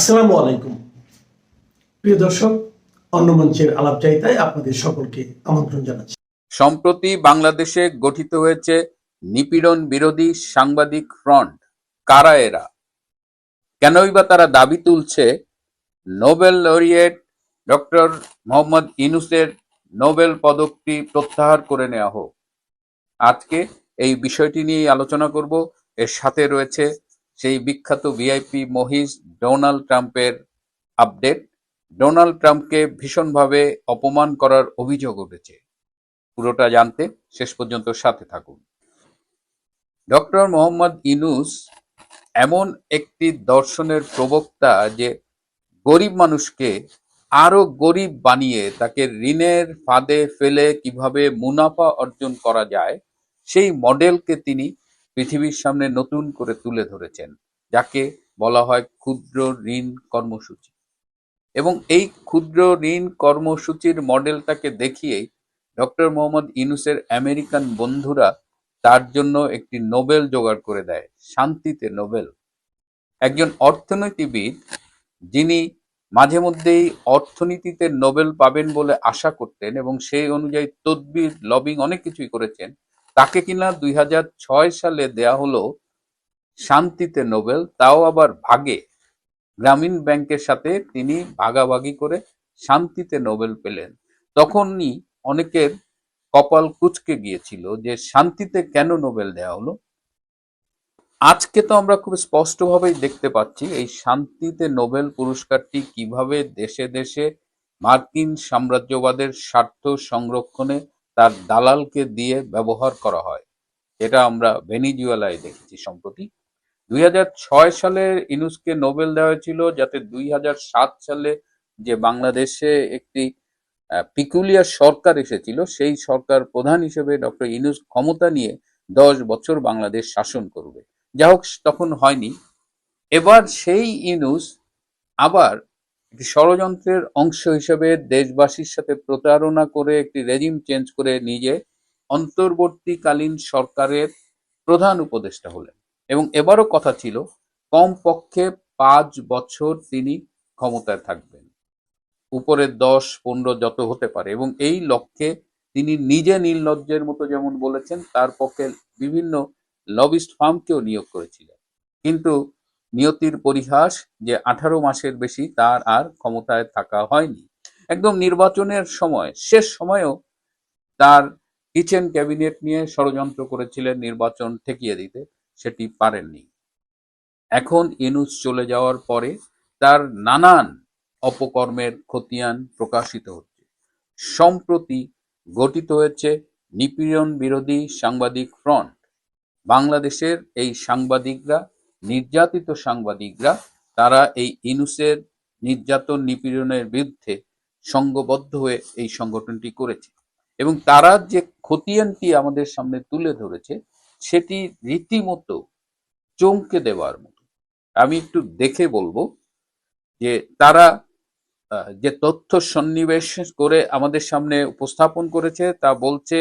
আসসালামু আলাইকুম প্রিয় দর্শক, অন্য মঞ্চের আলাপচারিতায় আপনাদের সকলকে আমন্ত্রণ জানাচ্ছি। সম্প্রতি বাংলাদেশে গঠিত হয়েছে নিপীড়ন বিরোধী সাংবাদিক ফ্রন্ট। কারা এরা? কেনই বা তারা দাবি তুলছে নোবেল লরিয়েট ডক্টর মোহাম্মদ ইউনূসের নোবেল পদকটি প্রত্যাহার করে নেওয়া হোক? আজকে এই বিষয়টি নিয়ে আলোচনা করব। এর সাথে রয়েছে সেই বিখ্যাত ভিআইপি মহিষ ডোনাল্ড ট্রাম্পের আপডেট। ডোনাল্ড ট্রাম্পকে ভীষণভাবে অপমান করার অভিযোগ উঠেছে। পুরোটা জানতে শেষ পর্যন্ত সাথে থাকুন। ডক্টর মোহাম্মদ ইউনূস এমন একটি দর্শনের প্রবক্তা যে গরিব মানুষকে আরো গরিব বানিয়ে তাকে ঋণের ফাঁদে ফেলে কিভাবে মুনাফা অর্জন করা যায় সেই মডেলকে তিনি পৃথিবীর সামনে নতুন করে তুলে ধরেছেন, যাকে বলা হয় ক্ষুদ্র ঋণ কর্মসূচি। এবং এই ক্ষুদ্র ঋণ কর্মসূচির মডেলটাকে দেখিয়েই ডক্টর মোহাম্মদ ইউনূসের আমেরিকান বন্ধুরা তার জন্য একটি নোবেল জোগাড় করে দেয়, শান্তিতে নোবেল। একজন অর্থনীতিবিদ যিনি মাঝে মধ্যেই অর্থনীতিতে নোবেল পাবেন বলে আশা করতেন এবং সেই অনুযায়ী তদবির লবিং অনেক কিছুই করেছেন, তাকে কিনা 2006 সালে দেয়া হলো শান্তিতে নোবেল, তাও আবার ভাগে। গ্রামীণ ব্যাংকের সাথে তিনি ভাগাভাগি করে শান্তিতে নোবেল পেলেন। তখনই অনেকের কপাল কুঁচকে গিয়েছিল যে শান্তিতে কেন নোবেল দেওয়া হলো। আজকে তো আমরা খুব স্পষ্টভাবেই দেখতে পাচ্ছি এই শান্তিতে নোবেল পুরস্কারটি কিভাবে দেশে দেশে মার্কিন সাম্রাজ্যবাদের স্বার্থ সংরক্ষণে তার দালালকে দিয়ে ব্যবহার করা হয়। এটা আমরা ভেনিজুয়েলায় দেখেছি সম্প্রতি। 2006 সালে ইউনূসকে নোবেল দেওয়া হয়েছিল যাতে 2007 সালে যে বাংলাদেশে একটি পিকুলিয়ার সরকার এসেছিল সেই সরকার প্রধান হিসেবে ডক্টর ইউনূস ক্ষমতা নিয়ে 10 বছর বাংলাদেশ শাসন করবে। যা হোক, তখন হয়নি। এবার সেই ইউনূস আবার একটি ষড়যন্ত্রের অংশ হিসেবে দেশবাসীর সাথে প্রতারণা করে একটি রেজিম চেঞ্জ করে নিজে অন্তর্বর্তীকালীন সরকারের প্রধান উপদেষ্টা হলেন। এবং এবারও কথা ছিল কমপক্ষে 5 বছর তিনি ক্ষমতায় থাকবেন, উপরে 10-15 যত হতে পারে। এবং এই লক্ষ্যে তিনি নিজে নির্লজ্জের মতো যেমন বলেছেন, তার পক্ষে বিভিন্ন লবিস্ট ফার্মকেও নিয়োগ করেছিলেন। কিন্তু নিয়তির পরিহাস যে 18 মাসের বেশি তার আর ক্ষমতায় থাকা হয়নি। একদম নির্বাচনের সময়, শেষ সময়েও তার কিচেন ক্যাবিনেট নিয়ে ষড়যন্ত্র করেছিলেন নির্বাচন ঠেকিয়ে দিতে, সেটি পারেননি। এখন ইউনূস চলে যাওয়ার পরে তার নানান অপকর্মের খতিয়ান প্রকাশিত হচ্ছে। সম্প্রতি গঠিত হয়েছে নিপীড়ন বিরোধী সাংবাদিক ফ্রন্ট। বাংলাদেশের এই সাংবাদিকরা, নির্যাতিত সাংবাদিকরা, তারা এই ইউনূসের নির্যাতন নিপীড়নের বিরুদ্ধে সংঘবদ্ধ হয়ে এই সংগঠনটি করেছে। এবং তারা যে খতিয়ানটি আমাদের সামনে তুলে ধরেছে সেটি রীতিমতো চমকে দেওয়ার মতো। আমি একটু দেখে বলবো যে তারা যে তথ্য সন্নিবেশ করে আমাদের সামনে উপস্থাপন করেছে তা বলছে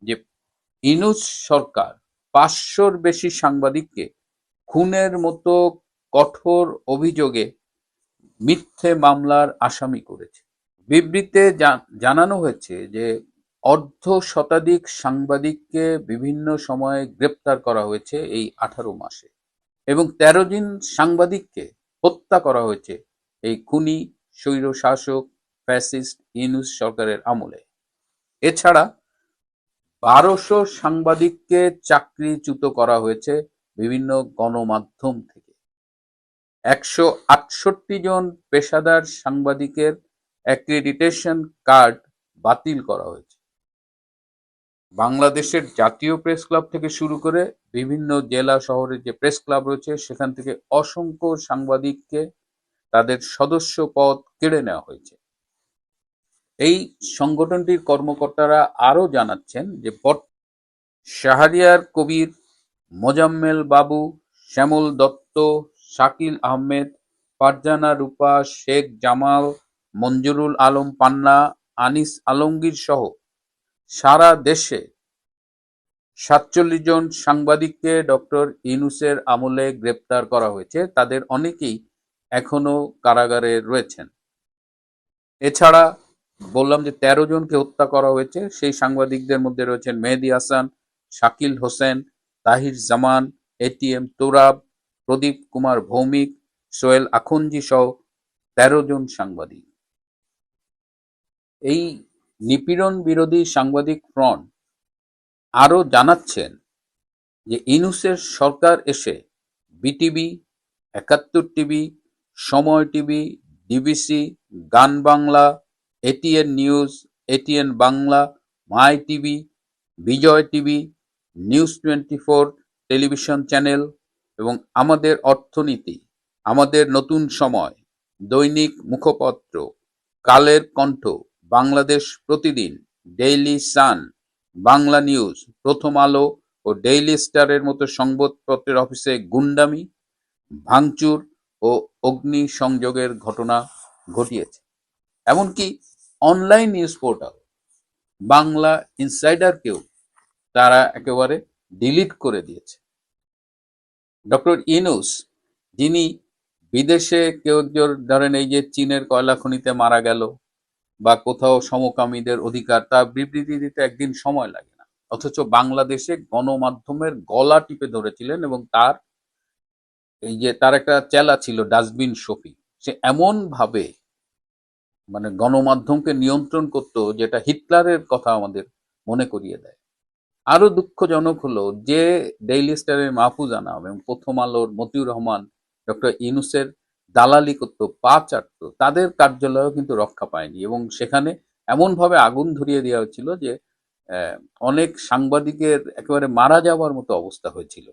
যে ইউনূস সরকার 500-র বেশি সাংবাদিককে খুনের মতো কঠোর অভিযোগে মিথ্যে মামলার আসামি করেছে। বিবৃতিতে জানানো হয়েছে যে অর্ধ শতাধিক সাংবাদিককে বিভিন্ন সময়ে গ্রেপ্তার করা হয়েছে এই 18 মাসে এবং 13 জন সাংবাদিককে হত্যা করা হয়েছে এই খুনি স্বৈরশাসক ফ্যাসিস্ট ইউনূস সরকারের আমলে। এছাড়া 1200 সাংবাদিককে চাকরিচ্যুত করা হয়েছে বিভিন্ন গণমাধ্যম থেকে। 168 জন পেশাদার সাংবাদিকের অ্যাক্রিডিটেশন কার্ড বাতিল করা হয়েছে। বাংলাদেশের জাতীয় প্রেস ক্লাব থেকে শুরু করে বিভিন্ন জেলা শহরের যে প্রেস ক্লাব রয়েছে সেখান থেকে অসংখ্য সাংবাদিককে তাদের সদস্য পদ কেড়ে নেওয়া হয়েছে। এই সংগঠনটির কর্মকর্তারা আরও জানাচ্ছেন যে শাহরিয়ার কবির, মোজাম্মেল বাবু, শ্যামল দত্ত, শাকিল আহমেদ, ফারজানা রূপা, শেখ জামাল, মঞ্জুরুল আলম পান্না, আনিস আলমগীর সহ সারা দেশে 47 জন সাংবাদিককে ডক্টর ইউনূসের আমলে গ্রেপ্তার করা হয়েছে। তাদের অনেকেই এখনো কারাগারে রয়েছেন। এছাড়া বললাম যে ১৩ জনকে হত্যা করা হয়েছে। সেই সাংবাদিকদের মধ্যে রয়েছেন মেহেদী হাসান, শাকিল হোসেন, তাহির জামান, এটিএম তোরাব, প্রদীপ কুমার ভৌমিক, সোহেল আখুনজি সহ ১৩ জন সাংবাদিক। এই নিপীড়ন বিরোধী সাংবাদিক ফ্রন্ট আরো জানাচ্ছেন যে ইউনূসের সরকার এসে BTV, ৭১ TV, Somoy TV, DBC, Gaan Bangla, ATN news, ATN Bangla, My TV, Bijoy TV, news 24 television channel এবং আমাদের অর্থনীতি, আমাদের নতুন সময়, দৈনিক মুখপত্র, কালের কণ্ঠ, বাংলাদেশ প্রতিদিন, ডেইলি সান, বাংলা নিউজ, প্রথম আলো ও ডেইলি স্টারের মতো সংবাদপত্রের অফিসে গুন্ডামি, ভাঙচুর ও অগ্নিসংযোগের ঘটনা ঘটিয়েছে। এমনকি অনলাইন নিউজ পোর্টাল বাংলা ইনসাইডারকেও তারা একেবারে ডিলিট করে দিয়েছে। ডক্টর ইউনূস, যিনি বিদেশে কেউ একজন ধরেন এই যে চীনের কয়লা খনিতে মারা গেল বা কোথাও সমকামীদের অধিকার, তা বিবৃতি দিতে একদিন সময় লাগে না, অথচ বাংলাদেশে গণমাধ্যমের গলা টিপে ধরেছিলেন এবং তার একটা চেলা ছিল ডাস্টবিন শফি। সে এমন ভাবে মানে গণমাধ্যমকে নিয়ন্ত্রণ করতো, যেটা হিটলারের কথা আমাদের মনে করিয়ে দেয়। আরো দুঃখজনক হলো যে ডেইলি স্টারের মাহফুজ আনাম এবং প্রথম আলোর মতিউর রহমান ডক্টর ইউনূসের দালালি করতো, পা চাটতো, তাদের কার্যালয়ও কিন্তু রক্ষা পায়নি এবং সেখানে এমনভাবে আগুন ধরিয়ে দেওয়া হয়েছিল যে আহ, অনেক সাংবাদিকের একেবারে মারা যাওয়ার মতো অবস্থা হয়েছিল।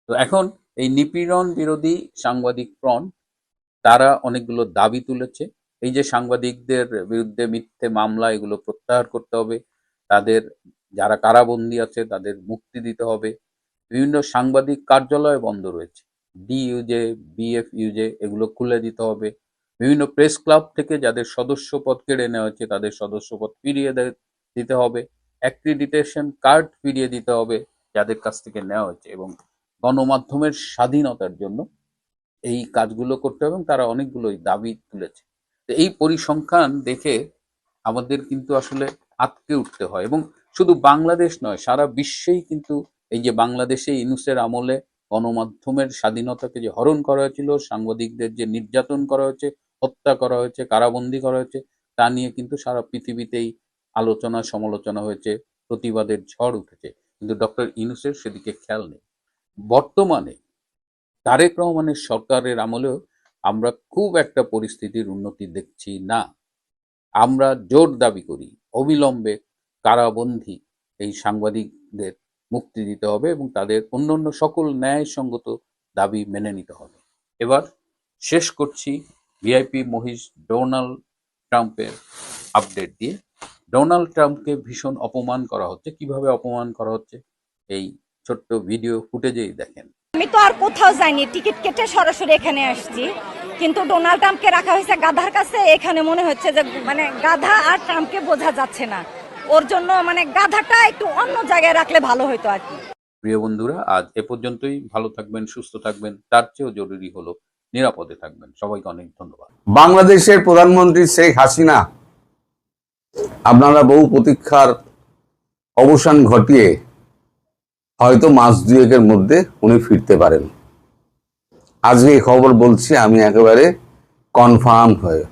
তো এখন এই নিপীড়ন বিরোধী সাংবাদিক ফ্রন্ট তারা অনেকগুলো দাবি তুলেছে। এই যে সাংবাদিকদের বিরুদ্ধে মিথ্যে মামলা, এগুলো প্রত্যাহার করতে হবে, তাদের যারা কারাবন্দী আছে তাদের মুক্তি দিতে হবে, বিভিন্ন সাংবাদিক কার্যালয় বন্ধ রয়েছে, ডিইউজে, বিএফইউজে, এগুলো খুলে দিতে হবে, বিভিন্ন প্রেস ক্লাব থেকে যাদের সদস্য পদ কেড়ে নেওয়া হয়েছে তাদের সদস্য পদ ফিরিয়ে দিতে হবে, অ্যাক্রিডিটেশন কার্ড ফিরিয়ে দিতে হবে যাদের কাছ থেকে নেওয়া হয়েছে, এবং গণমাধ্যমের স্বাধীনতার জন্য এই কাজগুলো করতে হবে। এবং তারা অনেকগুলোই দাবি তুলেছে। তো এই পরিসংখ্যান দেখে আমাদের কিন্তু আসলে আঁতকে উঠতে হয়, এবং শুধু বাংলাদেশ নয়, সারা বিশ্বেই কিন্তু এই যে বাংলাদেশে ইউনূসের আমলে গণমাধ্যমের স্বাধীনতাকে যে হরণ করা হয়েছিল, সাংবাদিকদের যে নির্যাতন করা হয়েছে, হত্যা করা হয়েছে, কারাবন্দী করা হয়েছে, তা নিয়ে কিন্তু সারা পৃথিবীতেই আলোচনা সমালোচনা হয়েছে, প্রতিবাদের ঝড় উঠেছে, কিন্তু ডক্টর ইউনূসের সেদিকে খেয়াল নেই। বর্তমানে তারেক রহমানের সরকারের আমলেও আমরা খুব একটা পরিস্থিতির উন্নতি দেখছি না। আমরা জোর দাবি করি অবিলম্বে কারাবন্দী এই সাংবাদিকদের মুক্তি দিতে হবে এবং তাদের অন্যান্য সকল ন্যায়সঙ্গত দাবি মেনে নিতে হবে। এবার শেষ করছি ভিআইপি মহিষ ডোনাল্ড ট্রাম্পের আপডেট দিয়ে। ডোনাল্ড ট্রাম্পকে ভীষণ অপমান করা হচ্ছে। কিভাবে অপমান করা হচ্ছে এই ছোট্ট ভিডিও ফুটেজেই দেখেন। আমি তো আর কোথাও যাইনি, টিকিট কেটে সরাসরি এখানে আসছি, কিন্তু ডোনাল্ড ট্রাম্পকে রাখা হয়েছে গাধার কাছে। এখানে মনে হচ্ছে যে মানে গাধা আর ট্রাম্পকে বোঝা যাচ্ছে না, ওর জন্য মানে গাধাটা একটু অন্য জায়গায় রাখলে ভালো হতো আর কি। প্রিয় বন্ধুরা, আজ এ পর্যন্তই। ভালো থাকবেন, সুস্থ থাকবেন, তার চেয়েও জরুরি হলো নিরাপদে থাকবেন। সবাইকে অনেক ধন্যবাদ। বাংলাদেশের প্রধানমন্ত্রী শেখ হাসিনা, আপনারা বহু প্রতীক্ষার অবসান ঘটিয়ে হয়তো মাস দুয়েকের মধ্যে উনি ফিরতে পারেন। আজকে এই খবর বলছি আমি একেবারে কনফার্ম হয়ে।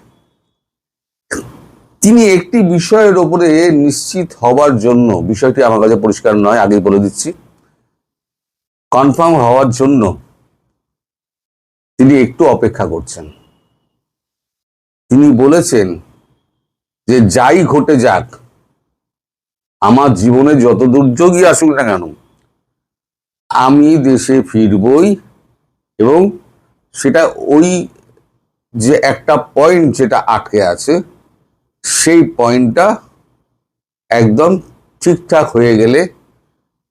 তিনি একটি বিষয়ের উপরে নিশ্চিত হবার জন্য, বিষয়টি আমার কাছে পরিষ্কার নয়, আগেই বলে দিচ্ছি, কনফার্ম হওয়ার জন্য তিনি একটু অপেক্ষা করছেন। তিনি বলেছেন যে যাই ঘটে যাক, আমার জীবনে যত দুর্যোগই আসুক না কেন, আমি দেশে ফিরবই, এবং সেটা ওই যে একটা পয়েন্ট যেটা আটকে আছে, সেই পয়েন্টটা একদম ঠিকঠাক হয়ে গেলে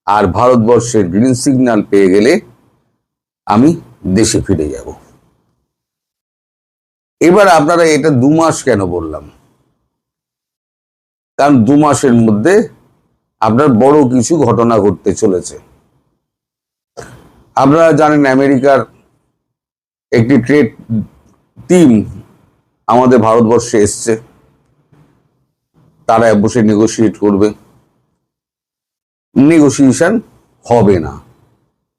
আর ভারতবর্ষের গ্রিন সিগন্যাল পেয়ে গেলে আমি দেশে ফিরে যাব। এবার আপনারা এটা 2 মাস কেন বললাম? কারণ 2 মাসের মধ্যে আপনার বড় কিছু ঘটনা ঘটতে চলেছে। আপনারা জানেন আমেরিকার একটি ট্রেড টিম আমাদের ভারতবর্ষে এসছে, তারা বসে নেগোশিয়েট করবে। নেগোসিয়েশন হবে না,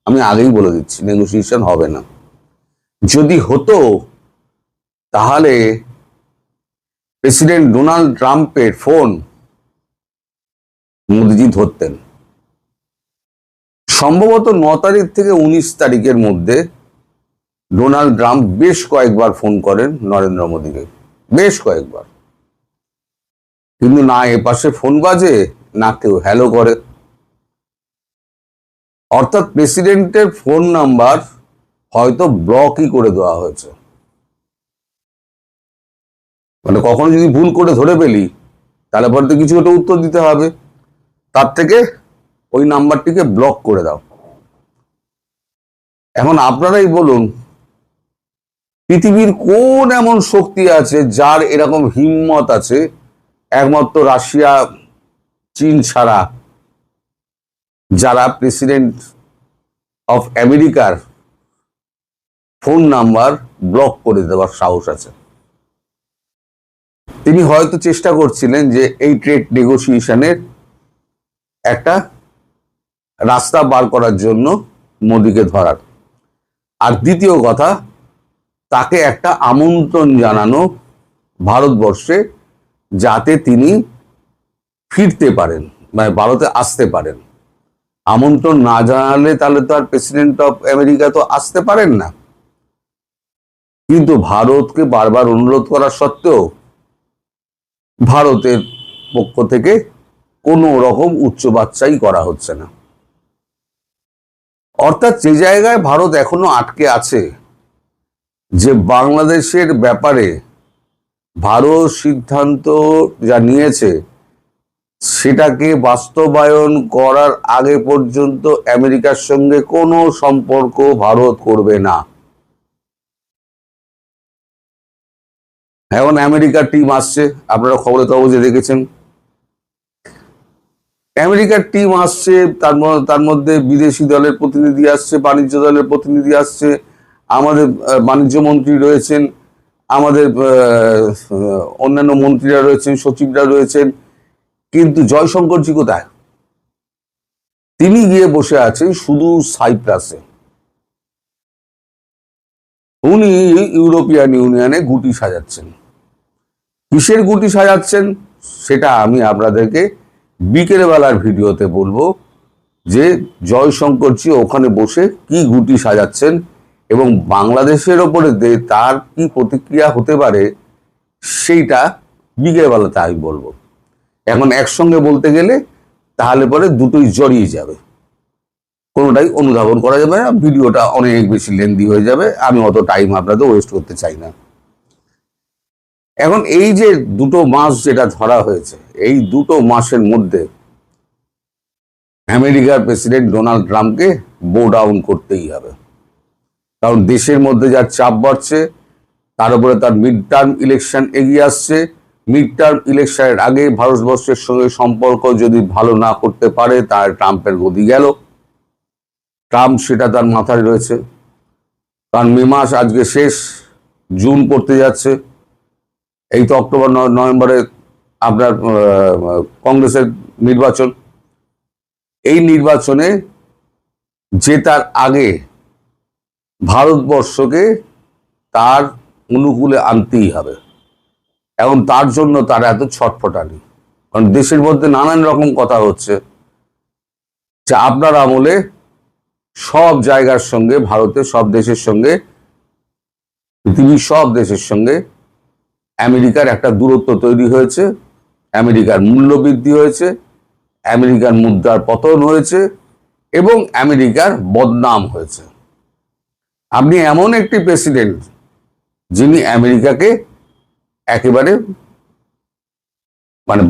আমি আগেই বলে দিচ্ছি, নেগোসিয়েশন হবে না। যদি হতো তাহলে প্রেসিডেন্ট ডোনাল্ড ট্রাম্পের ফোন মোদিজি ধরতেন। সম্ভবত 9 তারিখ থেকে 19 তারিখের মধ্যে ডোনাল্ড ট্রাম্প বেশ কয়েকবার ফোন করেন নরেন্দ্র মোদীকে, বেশ কয়েকবার, কিন্তু না এপাশে ফোন বাজে না কেউ হ্যালো করে। অর্থাৎ প্রেসিডেন্টের ফোন নাম্বার হয়তো ব্লকই করে দেওয়া হয়েছে। মানে কখনো যদি ভুল করে ধরে পেলি তাহলে পরে তো কিছু একটা উত্তর দিতে হবে, তার থেকে ওই নাম্বারটিকে ব্লক করে দাও। এখন আপনারাই বলুন, পৃথিবীর কোন এমন শক্তি আছে যার এরকম হিম্মত আছে, একমাত্র রাশিয়া চীন ছাড়া, যারা প্রেসিডেন্ট অফ আমেরিকার ফোন নাম্বার ব্লক করে দেওয়ার সাহস আছে। তিনি হয়তো চেষ্টা করছিলেন যে এই ট্রেড নেগোসিয়েশনের একটা রাস্তা বার করার জন্য মোদিকে ধরার। আর দ্বিতীয় কথা, তাকে একটা আমন্ত্রণ জানানো ভারতবর্ষে, যাতে তিনি ফিরতে পারেন, মানে ভারতে আসতে পারেন। আমন্ত্রণ না জানালে তাহলে তো আর প্রেসিডেন্ট অফ আমেরিকা তো আসতে পারেন না। কিন্তু ভারতকে বারবার অনুরোধ করা সত্ত্বেও ভারতের পক্ষ থেকে কোনো রকম উচ্চবাচ্চাই করা হচ্ছে না। অর্থাৎ যে জায়গায় ভারত এখনো আটকে আছে, যে বাংলাদেশের ব্যাপারে ভারত সিদ্ধান্ত যা নিয়েছে সেটাকে বাস্তবায়ন করার আগে পর্যন্ত আমেরিকার সঙ্গে কোনো সম্পর্ক ভারত করবে না। এখন আমেরিকার টিম আসছে, আপনারা খবরে কাগজে দেখেছেন, আমেরিকার টিম আসছে, তার মধ্যে বিদেশি দলের প্রতিনিধি আসছে, বাণিজ্য দলের প্রতিনিধি আসছে, আমাদের বাণিজ্য মন্ত্রী রয়েছেন, আমাদের অন্যান্য মন্ত্রীরা রয়েছেন, সচিবরা রয়েছেন, কিন্তু জয়শঙ্করজি কোথায়? তিনি গিয়ে বসে আছেন শুধু সাইপ্রাসে। উনি ইউরোপিয়ান ইউনিয়নে গুটি সাজাচ্ছেন। কিসের গুটি সাজাচ্ছেন সেটা আমি আপনাদেরকে বিকেল বেলার ভিডিওতে বলবো, যে জয়শঙ্করজি ওখানে বসে কি গুটি সাজাচ্ছেন এবং বাংলাদেশের ওপরে তার কি প্রতিক্রিয়া হতে পারে সেইটা বিকেল বেলাতে আমি বলবো। এখন একসঙ্গে বলতে গেলে তাহলে পরে দুটোই জড়িয়ে যাবে, কোনোটাই অনুধাবন করা যাবে না, ভিডিওটা অনেক বেশি লেন্দি হয়ে যাবে, আমি অত টাইম আপনাদের ওয়েস্ট করতে চাই না। এখন এই যে 2 মাস যেটা ধরা হয়েছে, এই 2 মাসের মধ্যে আমেরিকার প্রেসিডেন্ট ডোনাল্ড ট্রাম্পকে বো ডাউন করতেই হবে। কারণ দেশের মধ্যে যার চাপ বাড়ছে, তার উপরে তার মিড টার্ম ইলেকশন এগিয়ে আসছে। মিড টার্ম ইলেকশনের আগে ভারতবর্ষের সঙ্গে সম্পর্ক যদি ভালো না করতে পারে তার ট্রাম্পের গদি গেল। ট্রাম্প সেটা তার মাথায় রয়েছে, কারণ মে মাস আজকে শেষ, জুন পড়তে যাচ্ছে। এই তো অক্টোবর নভেম্বরে আপনার কংগ্রেসের নির্বাচন। এই নির্বাচনে জেতার আগে ভারতবর্ষকে তার অনুকূলে আনতেই হবে। এখন তার জন্য তারা এত ছটফটানি, কারণ দেশের মধ্যে নানান রকম কথা হচ্ছে যে আপনার আমলে সব জায়গার সঙ্গে, ভারতের সব দেশের সঙ্গে, পৃথিবীর সব দেশের সঙ্গে আমেরিকার একটা দূরত্ব তৈরি হয়েছে, আমেরিকার মূল্য বৃদ্ধি হয়েছে, আমেরিকার মুদ্রার পতন হয়েছে এবং আমেরিকার বদনাম হয়েছে। আপনি এমন একটি প্রেসিডেন্ট যিনি আমেরিকাকে একেবারে মানে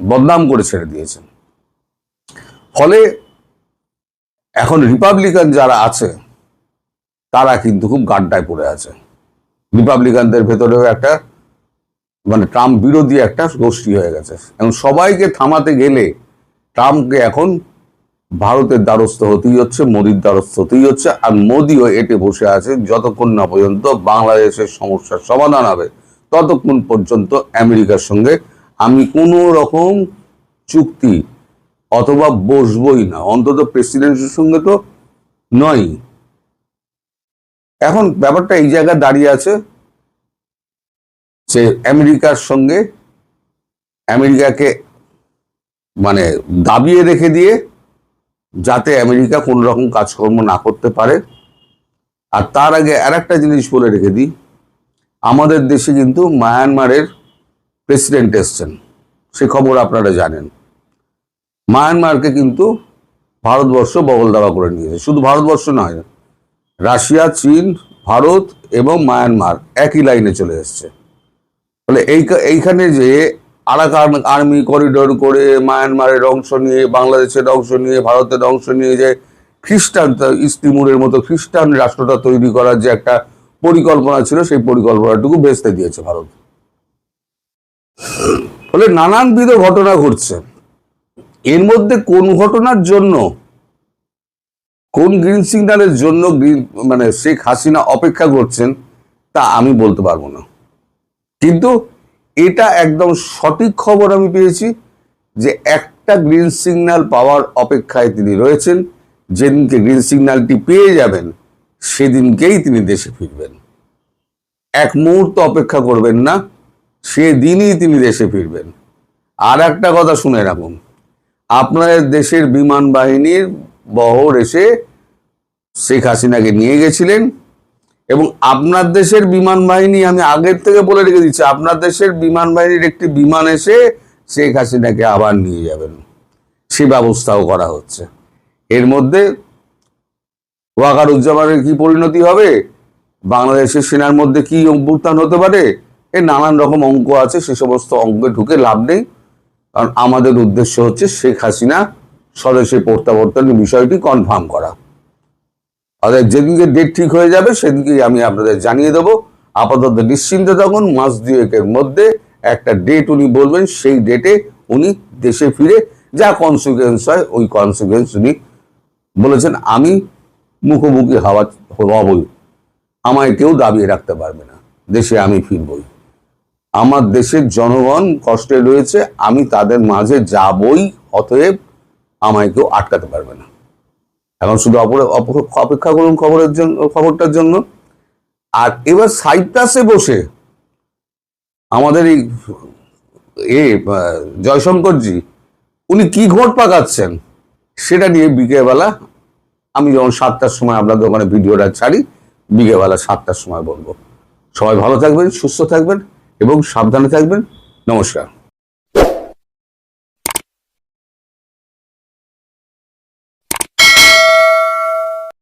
বদনাম করে ছেড়ে দিয়েছেন। ফলে এখন রিপাবলিকান যারা আছে তারা কিন্তু খুব গাড্ডায় পড়ে আছে। রিপাবলিকানদের ভেতরেও একটা মানে ট্রাম্প বিরোধী একটা গোষ্ঠী হয়ে গেছে। এখন সবাইকে থামাতে গেলে ট্রাম্পকে এখন ভারতের দ্বারস্থ হতেই হচ্ছে, মোদির দ্বারস্থ হতেই হচ্ছে। আর মোদিও এটে বসে আছে যতক্ষণ না পর্যন্ত বাংলাদেশের সমস্যার সমাধান হবে, ততক্ষণ পর্যন্ত আমেরিকার সঙ্গে আমি কোনো রকম চুক্তি অথবা বসবই না, অন্তত প্রেসিডেন্টের সঙ্গে তো নয়। এখন ব্যাপারটা এই জায়গায় দাঁড়িয়ে আছে যে আমেরিকার সঙ্গে আমেরিকাকে মানে দাবিয়ে রেখে দিয়ে যাতে আমেরিকা কোনো রকম কাজকর্ম না করতে পারে। আর তার আগে আর একটা জিনিস বলে রেখে দিই, আমাদের দেশে কিন্তু মায়ানমারের প্রেসিডেন্ট এসছেন, সে খবর আপনারা জানেন। মায়ানমারকে কিন্তু ভারতবর্ষ বগল দাবা করে নিয়েছে। শুধু ভারতবর্ষ নয়, রাশিয়া, চীন, ভারত এবং মায়ানমার একই লাইনে চলে এসছে। ফলে এইখানে যে আরাকান আর্মি করিডোর করে মায়ানমারের অংশ নিয়ে, বাংলাদেশের অংশ নিয়ে, ভারতের অংশ নিয়ে যে খ্রিস্টান ইস্ট তিমুরের মতো খ্রিস্টান রাষ্ট্রটা তৈরি করার যে একটা পরিকল্পনা ছিল, সেই পরিকল্পনাটুকু ভেস্তে দিয়েছে ভারত। ফলে নানানবিধ ঘটনা ঘটছে। এর মধ্যে কোন ঘটনার জন্য, কোন গ্রিন সিগন্যালের জন্য মানে শেখ হাসিনা অপেক্ষা করছেন তা আমি বলতে পারবো না, কিন্তু এটা একদম সঠিক খবর আমি পেয়েছি যে একটা গ্রিন সিগন্যাল পাওয়ার অপেক্ষায় তিনি রয়েছেন। যেদিনকে গ্রিন সিগন্যালটি পেয়ে যাবেন সেদিনকেই তিনি দেশে ফিরবেন। এক মুহূর্ত অপেক্ষা করবেন না, সেদিনই তিনি দেশে ফিরবেন। আর একটা কথা শুনে রাখুন, আপনাদের দেশের বিমান বাহিনীর বহর এসে শেখ হাসিনাকে নিয়ে গেছিলেন, এবং আপনার দেশের বিমান বাহিনী, আমি আগের থেকে বলে রেখে দিচ্ছি, আপনার দেশের বিমান বাহিনীর একটি বিমান এসে শেখ হাসিনাকে আবার নিয়ে যাবেন, সে ব্যবস্থাও করা হচ্ছে। এর মধ্যে ওয়াকারুজ্জামানের কি পরিণতি হবে, বাংলাদেশের সেনার মধ্যে কি অভ্যুত্থান হতে পারে, এর নানান রকম অঙ্ক আছে। সে সমস্ত অঙ্কে ঢুকে লাভ নেই, কারণ আমাদের উদ্দেশ্য হচ্ছে শেখ হাসিনা স্বদেশে প্রত্যাবর্তনের বিষয়টি কনফার্ম করা। অর্থাৎ যেদিনকে ডেট ঠিক হয়ে যাবে সেদিনকে আমি আপনাদের জানিয়ে দেবো। আপাতত নিশ্চিন্তে থাকুন, মাস দুয়েকের মধ্যে একটা ডেট উনি বলবেন, সেই ডেটে উনি দেশে ফিরে যা কনসিকুয়েন্স হয় ওই কনসিকুয়েন্স উনি বলেছেন। আমি মুখোমুখি হবই, আমায় কেউ দাবিয়ে রাখতে পারবে না, দেশে আমি ফিরবই। আমার দেশের জনগণ কষ্টে রয়েছে, আমি তাদের মাঝে যাবই, অতএব আমায় কেউ আটকাতে পারবে না। এখন শুধু অপেক্ষা করুন খবরটার জন্য। আর এবার সাইপ্রাসে বসে আমাদের এই জয়শঙ্করজি উনি কি ঘোট পাকাচ্ছেন সেটা নিয়ে বিকেলবেলা, আমি যখন 7টার সময় আপনাদের ওখানে ভিডিওটা ছাড়ি, বিকেলবেলা 7টার সময় বলবো। সবাই ভালো থাকবেন, সুস্থ থাকবেন এবং সাবধানে থাকবেন। নমস্কার।